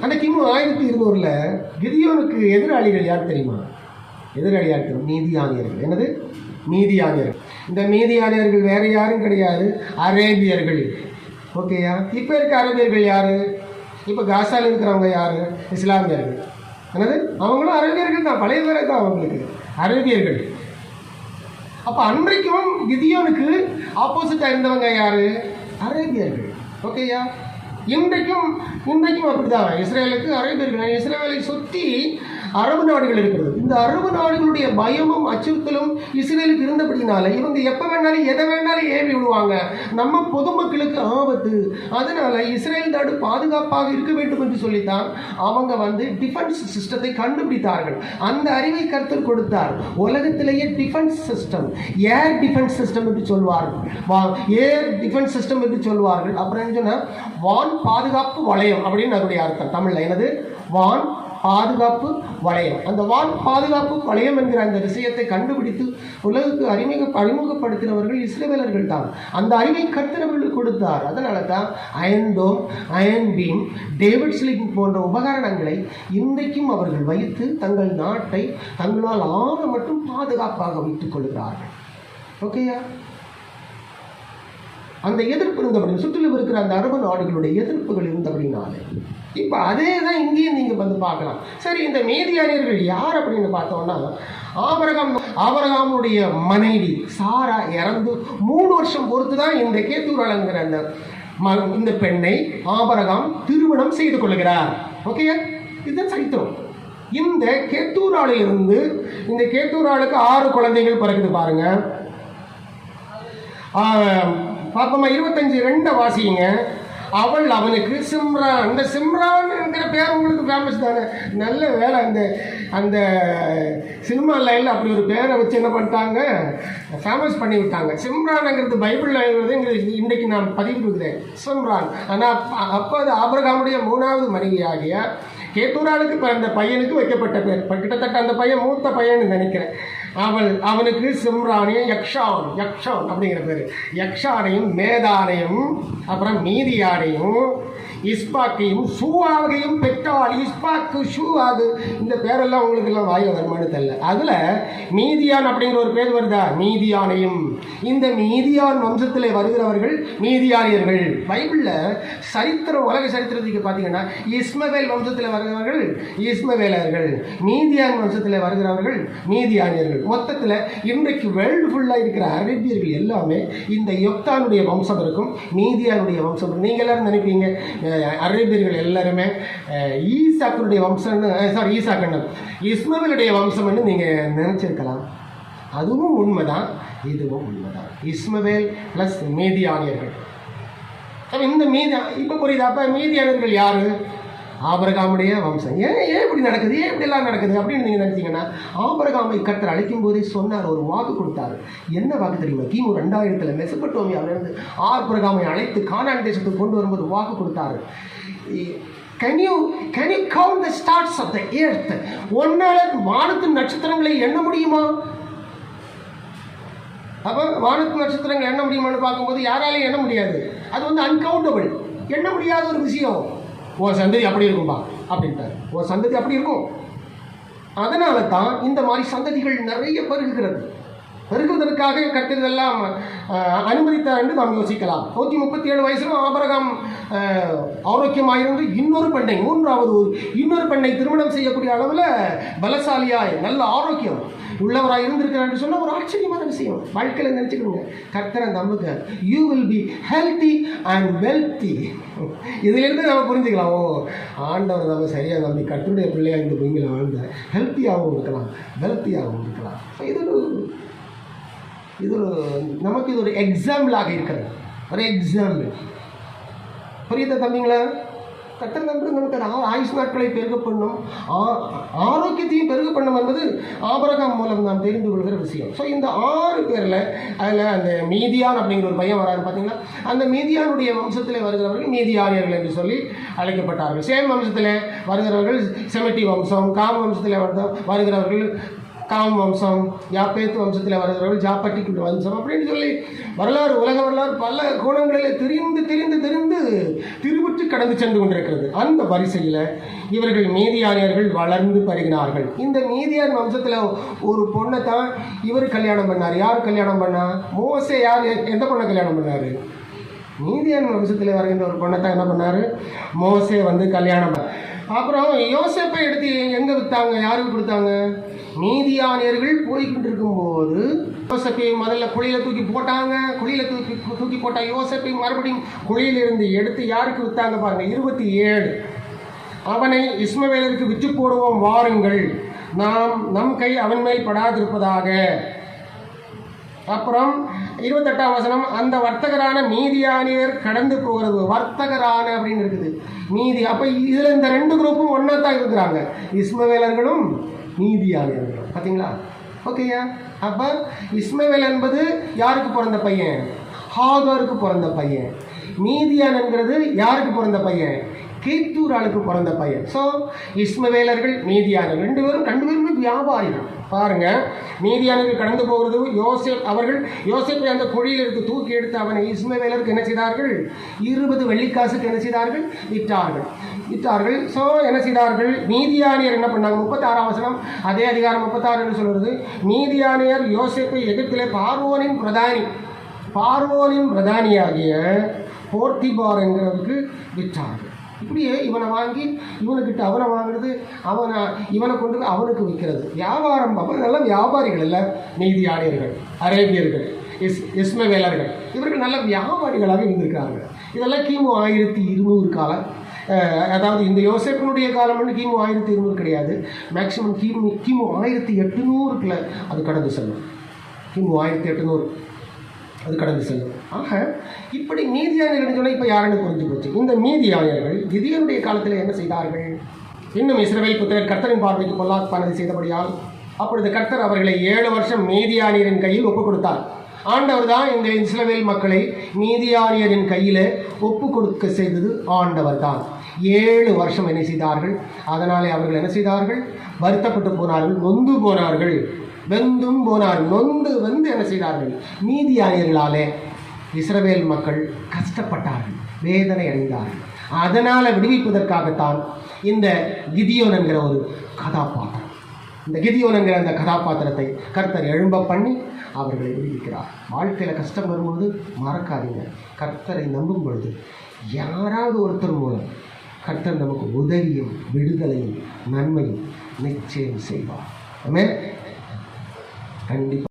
அந்த கிமு 1200 கிதியோனுக்கு எதிராளிகள் யார் தெரியுமா? எதிராளியார் தெரியும், மீதியானியர்கள். என்னது? மீதியானியர்கள். இந்த மீதியானியர்கள் வேற யாரும் கிடையாது, அரேபியர்கள். ஓகேயா? இப்போ இருக்க அரேபியர்கள் யாரு? இப்போ காசால இருக்கிறவங்க யாரு? இஸ்லாமியர்கள். என்னது? அவங்களும் அரேபியர்கள் தான், பழைய பேரை தான் அவங்களுக்கு அரேபியர்கள். அப்போ அன்றைக்கும் கிதியோனுக்கு ஆப்போசிட்டாக இருந்தவங்க யாரு? அரேபியர்கள். ஓகேயா? இன்றைக்கும் அப்படிதான். இஸ்ரேலுக்கு அரேபியர்கள், இஸ்ரேலை சுற்றி அரபு நாடுகள் இருக்கிறது. இந்த அரபு நாடுகளுடைய பயமும் அச்சுறுத்தலும் இஸ்ரேலுக்கு இருந்தபடினால இவங்க எப்போ வேணாலும் எதை வேணாலும் ஏவி விடுவாங்க, நம்ம பொதுமக்களுக்கு ஆபத்து. அதனால இஸ்ரேல் நாடு பாதுகாப்பாக இருக்க வேண்டும் என்று சொல்லித்தான் அவங்க டிஃபென்ஸ் சிஸ்டத்தை கண்டுபிடித்தார்கள். அந்த அறிவை கர்த்தர் கொடுத்தார். உலகத்திலேயே defence system, air defence system என்று சொல்வார்கள், ஏர் டிஃபென்ஸ் சிஸ்டம் என்று சொல்வார்கள். அப்புறம் என்ன சொன்னா, வான் பாதுகாப்பு வளையம் அப்படின்னு அதனுடைய அர்த்தம் தமிழ்ல. என்னது? வான் பாதுகாப்பு வளையம். அந்த வான் பாதுகாப்பு வளையம் என்கிற அந்த விஷயத்தை கண்டுபிடித்து உலகுக்கு அறிமுகப்படுத்தினவர்கள் இஸ்ரவேலர்கள் தான். அந்த அறிவை கர்த்தர் கொடுத்தார். அதனால தான் அயன் டோம், அயன் பீம், டேவிட் ஸ்லிங் போன்ற உபகரணங்களை இன்றைக்கும் அவர்கள் வைத்து தங்கள் நாட்டை தங்களால் ஆன மட்டும் பாதுகாப்பாக வைத்துக் கொள்கிறார்கள். ஓகேயா? அந்த எதிர்ப்பு இருந்தபடி, சுற்றிலும் இருக்கிற அந்த அரபு நாடுகளுடைய எதிர்ப்புகள் இருந்தபடினாலே இப்போ அதே தான் இங்கேயும் நீங்கள் பார்க்கலாம். சரி, இந்த மீதியானியர்கள் யார் அப்படின்னு பார்த்தோம்னா, ஆபிரகாமுடைய மனைவி சாரா இறந்து 3 வருஷம் பொறுத்து தான் இந்த கேத்தூராளுங்கிற இந்த பெண்ணை ஆபிரகாம் திருமணம் செய்து கொள்கிறார். ஓகே, இதுதான் சரித்திரம். இந்த கேத்தூராளிலிருந்து இந்த கேத்தூராளுக்கு 6 குழந்தைகள் பிறகுது பாருங்க. பாப்பமா 25:2 வாசிங்க. அவள் அவனுக்கு சிம்ரான். இந்த சிம்ரான் என்கிற பேர் உங்களுக்கு ஃபேமஸ் தானே. நல்ல வேலை, அந்த சினிமா லைனில் அப்படி ஒரு பேரை வச்சு என்ன பண்ணிட்டாங்க, ஃபேமஸ் பண்ணி விட்டாங்க. சிம்ரான்ங்கிறது பைபிளில் எழுதுறது இன்றைக்கு நான் பதிவு கொடுக்குறேன், சிம்ரான். ஆனால் அப்போ அது ஆபிரகாமுடைய 3வது மனைவியாகிய கேத்தூராளுக்கு பிறந்த பையனுக்கு வைக்கப்பட்ட பேர். கிட்டத்தட்ட அந்த பையன் மூத்த பையன் நினைக்கிறேன். அவனுக்கு சிம்ரானையும் யக்ஷான் அப்படிங்கிற பேர். யக்ஷானையும் மேதானையும் அப்புறம் மீதியானையும் இஸ்பாக்கையும் ஷூவாகையும் பெற்றாள். இஸ்பாக்கு ஷூவாது, இந்த பேரெல்லாம் உங்களுக்கு எல்லாம் வாய வருமானு தெரியல. அதில் மீதியான் அப்படிங்கிற ஒரு பேர் வருதா, மீதியானையும். இந்த மீதியான் வம்சத்தில் வருகிறவர்கள் மீதியானியர்கள். பைபிளில் சரித்திரம், உலக சரித்திரத்துக்கு பார்த்தீங்கன்னா இஸ்மவேல் வம்சத்தில் வருகிறவர்கள் இஸ்மவேலர்கள், மீதியான் வம்சத்தில் வருகிறவர்கள் மீதியானியர்கள். மொத்தத்தில் இன்றைக்கு வேர்ல்டு ஃபுல்லாக இருக்கிற அரேபியர்கள் எல்லாமே இந்த யொக்தானுடைய வம்சம் இருக்கும், மீதியானுடைய வம்சம் இருக்கும். நீங்கள் எல்லாரும் நினைப்பீங்க அரேபியர்கள் எல்லாருமே ஈசாக்குடைய வம்சம்னு, ஈசாக்கண்ணன் இஸ்மவேலுடைய வம்சம்னு நீங்கள் நினைச்சிருக்கலாம். அதுவும் உண்மைதான், இதுவும் உண்மைதான். இஸ்மவேல் பிளஸ் மீதியானியர்கள். இந்த இப்போ புரியுது. அப்போ மீதியானியர்கள் யாரு? ஆபிரகாமுடைய வம்சம். ஏன் இப்படி நடக்குது, ஏன் இப்படிலாம் நடக்குது அப்படின்னு நீங்கள் நினைச்சீங்கன்னா, ஆபிரகாமை கர்த்தர் அழைக்கும் போதே சொன்னார், ஒரு வாக்கு கொடுத்தாரு. என்ன வாக்கு தெரியுமா? கிமு 2000 மெசபட்டோமியாவிலிருந்து ஆபிரகாமை அழைத்து கானான் தேசத்துக்கு கொண்டு வரும்போது வாக்கு கொடுத்தாரு. Can you count the stars of the earth? ஒன்னால வானத்தின் நட்சத்திரங்களை எண்ண முடியுமா? அப்போ வானத்து நட்சத்திரங்கள் எண்ண முடியுமான்னு பார்க்கும்போது யாராலையும் எண்ண முடியாது. அது அன்கவுண்டபிள், எண்ண முடியாத ஒரு விஷயம். ஓ சந்ததி அப்படி இருக்கும்பா அப்படின்ட்டார். ஓ சந்ததி அப்படி இருக்கும். அதனால தான் இந்த மாதிரி சந்ததிகள் நிறைய பெருகுவதற்காக கர்த்தர் இதெல்லாம் அனுமதித்தார் என்று நாம் யோசிக்கலாம். 137 வயசுல ஆபிரகாம் ஆரோக்கியமாயிருந்து இன்னொரு பெண்ணை திருமணம் செய்யக்கூடிய அளவில் பலசாலியாய் நல்ல ஆரோக்கியம் உள்ளவராக இருந்திருக்கிறார் என்று சொன்னால் ஒரு ஆச்சரியமான விஷயம். வாழ்க்கையில் நினச்சிக்கணுங்க, கர்த்தரை நம்புங்க. You will be healthy and wealthy. இதிலிருந்து நம்ம புரிஞ்சுக்கலாம், ஓ ஆண்டவர் நம்ம சரியாக நம்பி கர்த்தருடைய பிள்ளையாக இந்த பூமியில் வாழ்ந்த ஹெல்த்தியாகவும் இருக்கலாம், வெல்த்தியாகவும் இருக்கலாம். நமக்கு இது ஒரு எக்ஸாம்பிளாக இருக்கிறது, ஒரு எக்ஸாம்பிள். புரியுதா தம்பிங்களா? கர்த்தர் நம்புறது நமக்கு ஆயுஷ் நாட்களை பெருக பண்ணும், ஆரோக்கியத்தையும் பெருக பண்ணும் என்பது ஆபிரகாம் மூலம் நாம் தெரிந்து கொள்கிற விஷயம். ஸோ இந்த 6 பேரில் அதில் அந்த மீதியான் அப்படிங்கிற ஒரு பையன் வராது பார்த்தீங்களா? அந்த மீதியானுடைய வம்சத்தில் வருகிறவர்கள் மீதியானியர்கள் என்று சொல்லி அழைக்கப்பட்டார்கள். சேம் வம்சத்தில் வருகிறவர்கள் செமிட்டி வம்சம், காம் வம்சத்தில் வருகிறவர்கள் காம் வம்சம், யாப்பேத்து வம்சத்தில் வருகிறவர்கள் ஜாப்பட்டிக்கு வம்சம் அப்படின்னு சொல்லி வரலாறு, உலக வரலாறு பல கோணங்களில் தெரிந்து திருவுற்று கடந்து சென்று கொண்டிருக்கிறது. அந்த வரிசையில் இவர்கள் மீதியானியர்கள் வளர்ந்து பெருகினார்கள். இந்த மீதியான் வம்சத்தில் ஒரு பொண்ணை தான் இவர் கல்யாணம் பண்ணார். யார் கல்யாணம் பண்ணா? மோசே. யார் எந்த பொண்ணை கல்யாணம் பண்ணார்? மீதியான் வம்சத்தில் வருகின்ற ஒரு பொண்ணை தான் என்ன பண்ணார்? மோசே வந்து கல்யாணம் பண்ண. அப்புறம் யோசேப்பை எடுத்து எங்கே விற்றாங்க? யாருக்கு கொடுத்தாங்க? மீதியானியர்கள் போய்கிட்டு இருக்கும்போது யோசேப்பை முதல்ல குழியில் தூக்கி போட்டாங்க. குழியில் தூக்கி போட்டால் யோசேப்பை மறுபடியும் குழியிலிருந்து எடுத்து யாருக்கு விற்றாங்க பாருங்க. 27 அவனை இஸ்மவேலருக்கு விற்று போடுவோம் வாருங்கள், நம் கை அவன் மேல் படாதிருப்பதாக. அப்புறம் 28ஆம் வசனம், அந்த வர்த்தகரான மீதியானியர் கடந்து போகிறது. வர்த்தகரான அப்படின்னு இருக்குது மீதி. அப்போ இதில் இந்த 2 குரூப்பும் ஒன்றா தான் இருக்கிறாங்க, இஸ்மவேலர்களும் மீதியானியர்களும். பார்த்தீங்களா? ஓகேயா? அப்போ இஸ்மவேல் என்பது யாருக்கு பிறந்த பையன்? ஹாகாருக்கு பிறந்த பையன். மீதியான் என்கிறது யாருக்கு பிறந்த பையன்? கேத்தூராளுக்கு பிறந்த பையன். ஸோ இஸ்மவேலர்கள், மீதியானர்கள் 2 பேருமே வியாபாரிகள். பாருங்க, மீதியானர்கள் கடந்து போகிறது. யோசேப்பை அந்த குழியில் எடுத்து தூக்கி எடுத்து அவனை இஸ்மவேலருக்கு என்ன செய்தார்கள்? 20 வெள்ளிக்காசுக்கு என்ன செய்தார்கள்? விற்றார்கள். ஸோ என்ன செய்தார்கள்? மீதியானியர் என்ன பண்ணாங்க? 36ஆம் வசனம், அதே அதிகாரம் 36 என்று சொல்கிறது. மீதியானியர் யோசேப்பை எகிப்திலே பார்வோனின் பிரதானியாகிய போர்த்திபார் என்கிறதுக்கு விற்றார்கள். இப்படியே இவனை வாங்கி இவனுக்கிட்ட அவனை வாங்குறது, இவனை கொண்டு அவனுக்கு விற்கிறது. வியாபாரம். நல்ல வியாபாரிகள் இல்லை மீதியானியர்கள், அரேபியர்கள், இஸ்மவேலர்கள். இவர்கள் நல்ல வியாபாரிகளாக இருந்திருக்காங்க. இதெல்லாம் கிமு 1200 காலம். அதாவது இந்த யோசேப்பினுடைய காலம் வந்து கிமு 1200 கிடையாது. மேக்சிமம் கிமு 1800 அது கடந்து செல்லும். கிமு 1800 அது கடந்து செல்லும். ஆக இப்படி மீதியானியர்கள் சொன்னால் இப்போ யாருன்னு புரிஞ்சு போச்சு. இந்த மீதியானியர்கள் கிதியோனுடைய காலத்தில் என்ன செய்தார்கள்? இன்னும் இஸ்ரவேல் புத்திரர் கர்த்தரின் பார்வைக்கு பொல்லாப்பானதை செய்தபடியால் அப்பொழுது கர்த்தர் அவர்களை 7 வருஷம் மீதியானியரின் கையில் ஒப்புக் கொடுத்தார். ஆண்டவர் தான் இந்த இஸ்ரவேல் மக்களை மீதியானியரின் கையில் ஒப்பு கொடுக்க செய்தது ஆண்டவர் தான். 7 வருஷம் என்ன செய்தார்கள்? அதனாலே அவர்கள் என்ன செய்தார்கள்? வருத்தப்பட்டு போனார்கள், நொந்து போனார்கள், வெந்தும் போனார்கள். நொந்து வந்து என்ன செய்தார்கள்? மீதியானியர்களாலே இஸ்ரவேல் மக்கள் கஷ்டப்பட்டார்கள், வேதனை அடைந்தார்கள். அதனால் விடுவிப்பதற்காகத்தான் இந்த கிதியோன் என்கிற ஒரு கதாபாத்திரம், இந்த கிதியோன் என்கிற அந்த கதாபாத்திரத்தை கர்த்தர் எழும்ப பண்ணி அவர்களை விடுவிக்கிறார். வாழ்க்கையில் கஷ்டம் வரும்போது மறக்காதீங்க, கர்த்தரை நம்பும் பொழுது யாராவது ஒருத்தர் மூலம் கர்த்தர் நமக்கு உதவியும் விடுதலையும் நன்மையும் நிச்சயம் செய்வார். ஆமென். கண்டிப்பாக.